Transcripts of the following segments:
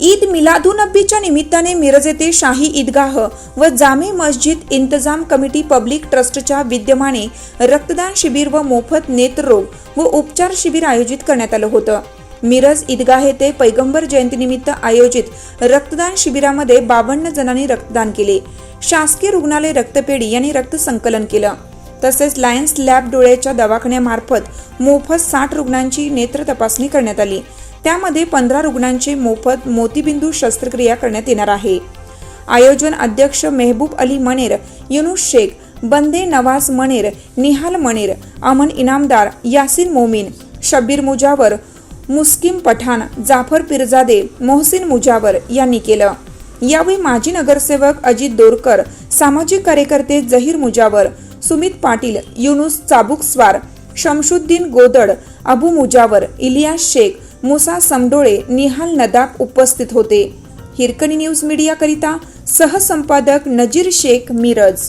ईद मिलादुन्नबीच्या निमित्ताने मिरज येथे शाही ईदगाह व जामे मस्जिद इंतजाम कमिटी पब्लिक ट्रस्टच्या विद्यमाने रक्तदान शिबिर व मोफत नेत्ररोग व उपचार शिबिर आयोजित करण्यात आलं होतं। मिरज ईदगाह येथे पैगंबर जयंतीनिमित्त आयोजित रक्तदान शिबिरामध्ये 52 जणांनी रक्तदान केले। शासकीय रुग्णालय रक्तपेढी यांनी रक्त संकलन केलं। तसेच लायन्स लॅब डोळ्याच्या दवाखान्यामार्फत मोफत 60 रुग्णांची नेत्र तपासणी करण्यात आली। त्यामध्ये 15 रुग्णांची मोफत मोतीबिंदू शस्त्रक्रिया करण्यात येणार आहे। आयोजन अध्यक्ष मेहबूब अली मनेर, युनुस शेख, बंदे नवाज मनेर, निहाल मनेर, अमन इनामदार, यासिन मोमीन, शब्बीर मुजावर, मुस्किम पठाण, जाफर पिरजादे, मोहसिन मुजावर यांनी केलं। यावेळी माजी नगरसेवक अजित दोरकर, सामाजिक कार्यकर्ते जहीर मुजावर, सुमित पाटील, युनुस चाबुकस्वार, शमशुद्दीन गोदड, अबू मुजावर, इलियास शेख, मुसा समडोळे, निहाल नदाब उपस्थित होते। हिरकणी न्यूज मीडिया करिता सहसंपादक नजीर शेख, मिरज।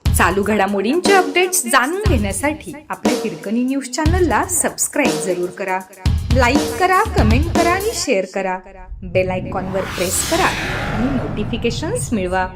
चालू घडामोडींचे अपडेट्स जाणून घेण्यासाठी आपल्या हिरकणी न्यूज चॅनलला सबस्क्राईब जरूर करा, लाईक करा, कमेंट करा आणि शेअर करा। बेल आयकॉनवर प्रेस करा आणि नोटिफिकेशन्स मिळवा।